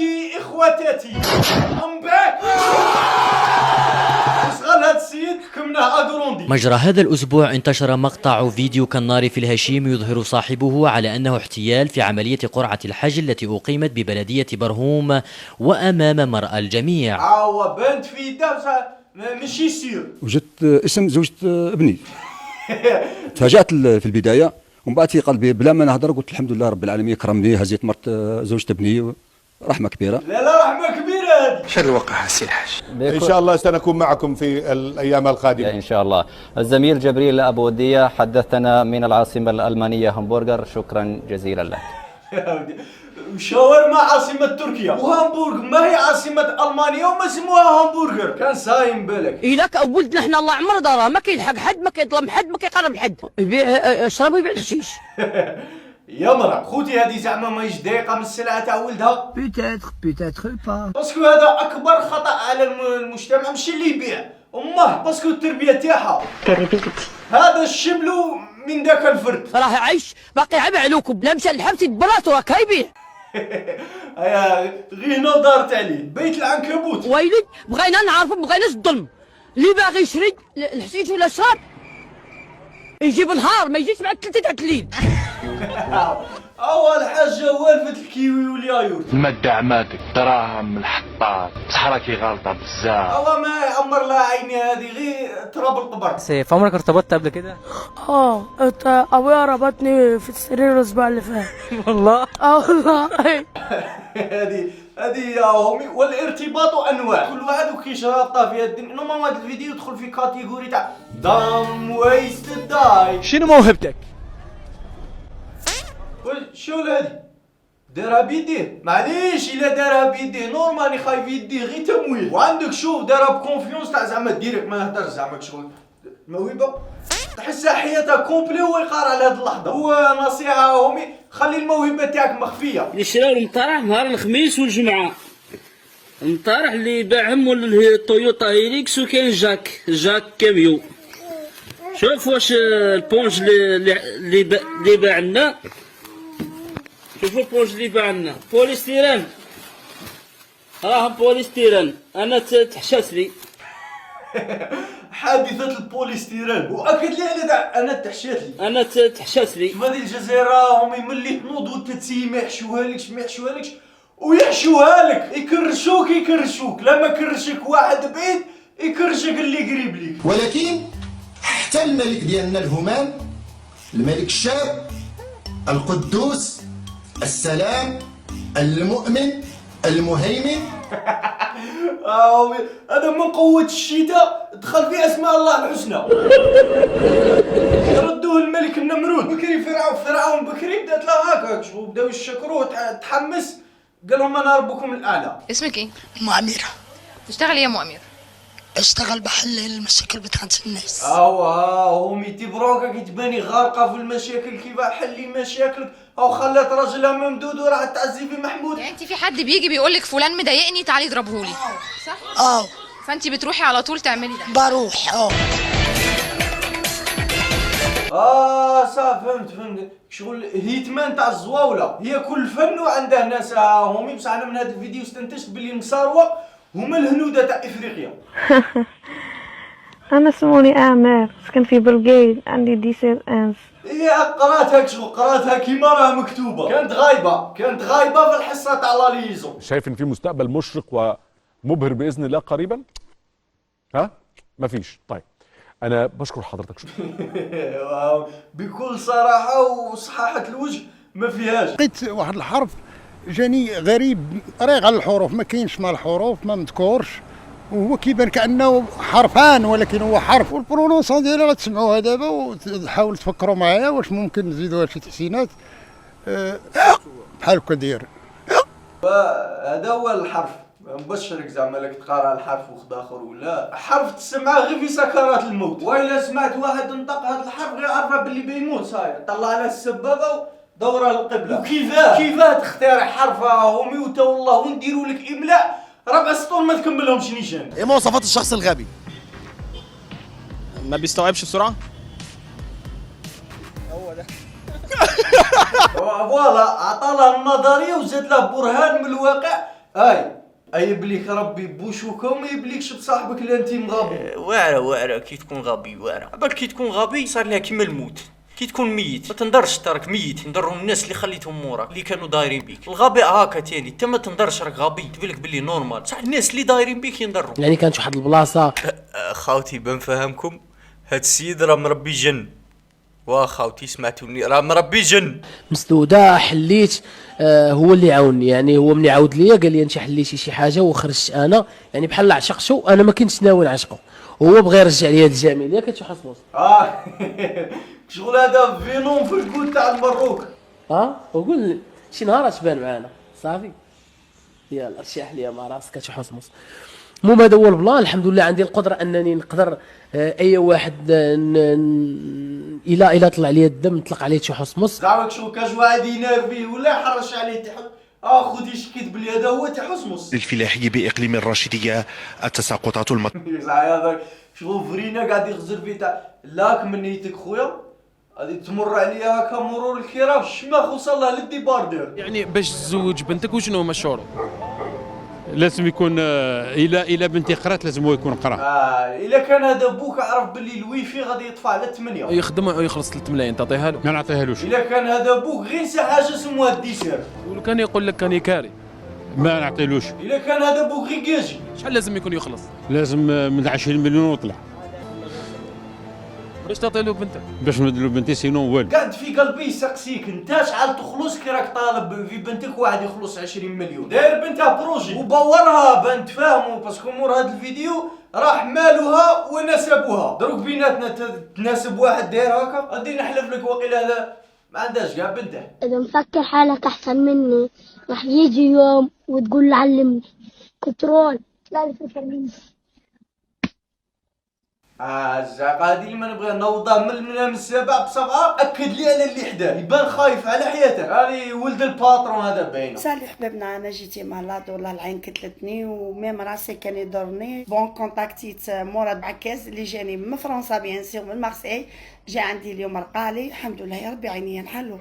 اخواتي اخواتاتي ام باك. صغار هذا السيد حكمناه اغروندي. مجرى هذا الأسبوع انتشر مقطع فيديو كالنار في الهشيم يظهر صاحبه على أنه احتيال في عملية قرعة الحج التي أقيمت ببلدية برهوم وأمام مرأى الجميع. بنت في يده ماشي سير. وجدت اسم زوجة ابني. تفاجأت في البداية ومن بعد في قلبي بلا ما نهضر قلت الحمد لله رب العالمين كرمني، هزيت مرت زوجة ابني، رحمة كبيرة. لا رحمة كبيرة هذه. شر وقع سي الحاج. إن شاء الله سنكون معكم في الأيام القادمة إن شاء الله. الزميل جبريل أبو ودية حدثنا من العاصمة الألمانية همبورغر، شكرا جزيلا لك. شاورما عاصمة تركيا، وهامبورغ ما هي عاصمة ألمانيا وما سموها هامبورغر. كان صايم بالك. إلاك ولدنا احنا الله عمر دارها، ما كيلحق حد، ما كيظلم حد، ما كيقرب حد، يبيع يشرب ويبيع الحشيش. يا مرا خوتي هذه زعما ماهيش ضايقة من السلعة تاع ولدها. بيتاتخ با. باسكو هذا أكبر خطأ على المجتمع، ماشي اللي يبيع أمه، باسكو التربية تاعها. تربيتي. هذا الشبلو من ذاك الفرد. راه عايش باقي عيب عليكم، لا مشى للحبس يتبلاط وراك يبيع. غير هنا دارت عليه بيت العنكبوت. ويلي بغينا نعرفوا، بغينا الظلم. اللي باغي يشري الحشيش ولا الشراب يجيب نهار، ما يجيش مع 3 تاع الليل. اول حاجه والفت الكيوي واليايورت. المدعماتك دراهم الحطات صحراكي غلطه بزاف. الله ما يعمر لها عيني هذه، غير تراب القبر. سيف عمرك ارتبطت قبل كده؟ ابويا ربطني في السرير الاسبوع اللي فات. والله؟ والله. هذه يا همي. والارتباط انواع، كل واحد وكيش رابطه فيها الدنيا. نورمالمون هذا الفيديو يدخل في كاتيجوري تاع دام ويست داي. شنو موهبتك؟ شو هادي؟ دارها بيديه، معليش الا دارها بيديه نورمالي خايف يديه غير تمويل. وعندك شوف دارها بكونفيونس تاع زعما ديريكت ما يهدرش زعما شغل موهبه تحسها حياتها كومبلي وهو يقار على هاد اللحظه. هو نصيحه همي، خلي الموهبه تاعك مخفيه. اللي شراو المطارح نهار الخميس والجمعه، المطارح اللي باعهم اللي هي تويوتا هيليكس، وكاين جاك كاميو. شوف واش البونج اللي باع لنا، شوفوا البونج اللي باع لنا بوليستيران، راهم بوليستيران. انا تحشات لي. حادثة البوليستيران، واكد لي انا تحشات لي. انا تحشات لي. في هذه الجزيرة هم ملي تنوض وتتسي ما يحشوهالكش ويحشوها لك، يكرشوك لما كرشك واحد بعيد يكرشك اللي قريب ليك. ولكن حتى الملك ديالنا الهمام، الملك الشاب القدوس السلام المؤمن المهيمن. هذا من قوة الشتاء دخل في اسماء الله الحسنى. ردوه الملك النمرود. بكري فرعون بكري بدات له هكاك، شو بداو يشكروه تحمس، قال لهم انا ربكم الاعلى. اسمك ايه؟ أميرة. تشتغلي يا أمير؟ اشتغل بحل المشاكل بتاعت الناس. همي تبروكا كي تباني غارقه في المشاكل، كيف حلي مشاكلك او خلات راجلها ممدود وراحت تعزي في محمود. يعني انت في حد بيجي بيقول لك فلان مضايقني تعالي اضربهولي، صح؟ فانت بتروحي على طول تعملي ده؟ بروح. صح فهمت شغل هيتمان تاع الزواوله. هي كل فن وعنده ناس همي. بصح انا من هذا الفيديو استنتجت باللي المساروه هما الهنوده تاع افريقيا. انا اسموني امير، سكن في بلقيد، عندي 17 ans. هي قراتها كيما راه مكتوبه. كانت غايبه في الحصه تاع لا ليزون. شايف ان في مستقبل مشرق ومبهر باذن الله قريبا؟ مفيش. طيب انا بشكر حضرتك شكرا. بكل صراحه وصحاحه الوجه ما فيهاش. لقيت واحد الحرف جاني غريب، رايق على الحروف، ما كاينش مع الحروف، ما مذكورش، وهو كيبان كانه حرفان ولكن هو حرف. والبرونونسون ديالها غتسمعوها دابا وتحاولوا تفكروا معايا واش ممكن نزيدوها شي تحسينات بحال هكا داير. هذا هو الحرف. مبشرك زعما لك تقرا الحرف واحد اخر ولا حرف تسمعه غير في سكرات الموت. والا سمعت واحد نطق هذا الحرف غير عرفه باللي بيموت صاير، طلع على السبابه دورة القبلة. وكيفاه تختار حرف همي وتا والله ونديروا لك املاء 4 سطور ما تكملهمش نيشان. ايه مواصفات الشخص الغبي؟ ما بيستوعبش بسرعة. هو ده. فوالا عطى له النظريه وزاد له برهان من الواقع اي بليك ربي بوشوكا وما يبليكش بصاحبك اللي انت مغابي. واعره كي تكون غبي واعره بالك كي تكون غبي صار لها كيما الموت. كي تكون ميت ما تندرش تراك ميت، ينضروا الناس اللي خليتهم موراك اللي كانوا دايرين بيك. الغباء هاكا تاني، انت ما تندرش راك غبي تبيلك باللي نورمال، صح الناس اللي دايرين بيك ينضروا. يعني كانت واحد البلاصه خاوتي بنفهمكم، هاد السيد راه مربي جن. واخاوتي سمعتوني، راه مربي جن. مسدوده حليت، هو اللي عاوني، يعني هو من يعاود ليا قال لي انت حليتي شي حاجه وخرجت انا، يعني بحال عشقته انا ما كنتش ناوي نعشقه، هو بغى يرجع لي هاد الجميل ياك شي حصمص. شغل هذا فينوم في الكود تاع المبروك. وقول شي نهار تبان معانا صافي. يلا ارشح لي مع راسك شي حصمص. المهم هذا هو البلان. الحمد لله عندي القدره انني نقدر اي واحد الى طلع لي الدم نطلق عليه شي حصمص. زعما شو كاش واحد ينرفيه ولا يحرش عليه خذ يشكيت بلي هذا هو تحصمص. الفلاحي بإقليم الراشدية التساقطات هذاك شغل فرينا قاعد يغزر فيه تاع لاك من نيتك خويا غادي تمر عليا هكا مرور الكرام الشماخ وصل له للديباردور. يعني باش تزوج بنتك وشنو هما الشروط؟ لازم يكون الى بنتي قرات لازم هو يكون قرا. الا كان هذا بوك عرف باللي الويفي غادي يطفى على 8 يخدم ويخلص 3 ملايين تعطيها له؟ ما نعطيهالوش. الا كان هذا بوك غير نسى حاجه اسمها الديسير، ولو كان يقول لك كان كاري ما نعطيلوش. الا كان هذا بوك غير كاجي شحال لازم يكون يخلص؟ لازم من 20 مليون وطلع. باش تعطي له بنتك؟ باش نمد له بنتي سينو والو. قاعد في قلبي يسقسيك انت شحال تخلص كي راك طالب في بنتك واحد يخلص 20 مليون داير بنتها بروجي وبورها بان تفاهموا باسكو مور هذا الفيديو راح مالوها ونسبوها. دروك بيناتنا تناسب واحد داير هكا غادي نحلف لك وقيل هذا ما عندهاش كاع بنته. اذا مفكر حالك احسن مني راح يجي يوم وتقول له علمني كنترول لا تفكرني. الزعقه هذه اللي ما نبغيها نوضه من السبع بصبعه. اكد لي على اللي حداه يبان خايف على حياته. هذه ولد الباترون هذا باينه. صالح حبيبنا انا جيتي مالاد والله العين كتلتني وميم راسي كان يضرني. بون كونتاكتيت مراد عكاز اللي جاني من فرنسا بيان سيغ من مارسي، جا عندي اليوم رقالي الحمد لله يا ربي عينيا نحلو.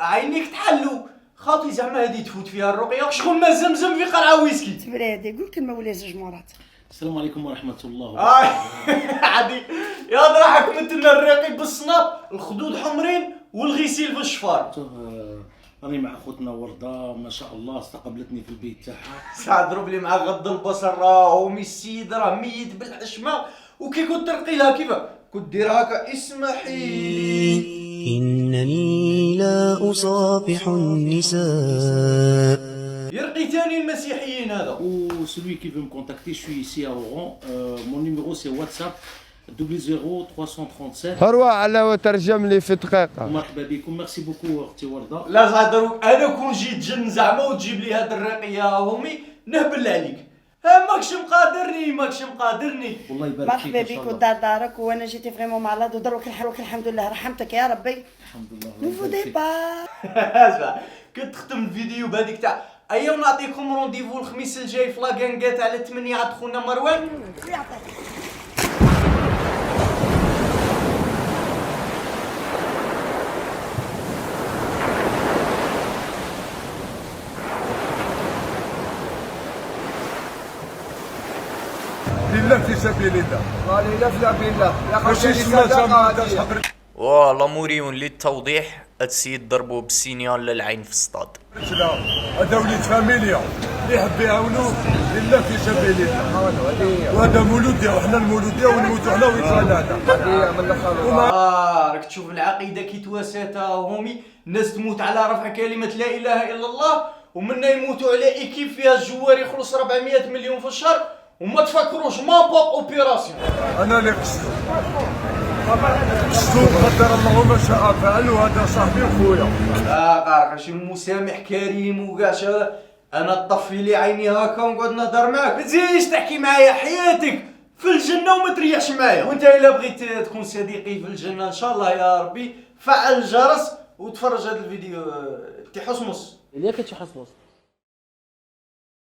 عينيك تحلو خاطي زعما هذه تفوت فيها الرقيه شغل ما زمزم في قرعه ويسكي. تبرادي قول كلمه ولا زوج مرات. السلام عليكم ورحمة الله. عادي يا ضرا حكمت لنا الرقي بالصناب الخدود حمرين والغسيل في الشفار. راني مع خوتنا وردة ما شاء الله استقبلتني في البيت تاعها. ساعة ضرب لي مع غض البصر راهو السيد راه ميت بالحشمة وكي كنت ترقي لها كيف كنت دير هكا اسمحي إنني لا أصافح النساء. يرقي ثاني المسيحيين هذا. و celui qui veut me contacter je suis ici à Oran. Mon numéro c'est WhatsApp 00337. هروح على وترجم لي في دقيقة. مرحبا بكم ميرسي بوكو اختي وردة. لا زعما انا كون جيت جن زعما وتجيب لي هاد الرقية همي نهبل عليك. ماكش مقادرني والله يبارك فيك. مرحبا بك ودار دارك وانا جيتي فريمون مع لاد ودروك الحمد لله رحمتك يا ربي. الحمد لله. نوفو ديبار. كنت تختم الفيديو بهذيك تاع ايوا نعطيكم رونديفو الخميس الجاي في لاكانكات على 8 عند خونا مروان. لله في سبيل الله. لله في سبيل الله. ماشي صدقة. والله موريون للتوضيح السيد ضربوه بالسينيال للعين في الصطاد. هذا وليد فاميليا اللي يحب يعاونو لله في سبيل الله. وهذا مولود ديالو حنا المولود ديالو ونموتو حنا ويطلع هذا. راك تشوف العقيده كي تواساتها همي الناس تموت على رفع كلمه لا اله الا الله ومنا يموتوا على ايكيب فيها الجوار يخلص 400 مليون في الشهر وما تفكروش ما بوب اوبيراسيون. انا اللي قصدت قدر الله ما شاء فعل وهذا صاحبي وخويا. قارق شي مسامح كريم وكاع انا طفي لي عيني هكا ونقعد نهضر معاك ما تزيدش تحكي معايا حياتك في الجنه وما تريحش معايا. وانت الا بغيت تكون صديقي في الجنه ان شاء الله يا ربي فعل الجرس وتفرج هذا الفيديو. تي حصمص اللي كنتي حصمص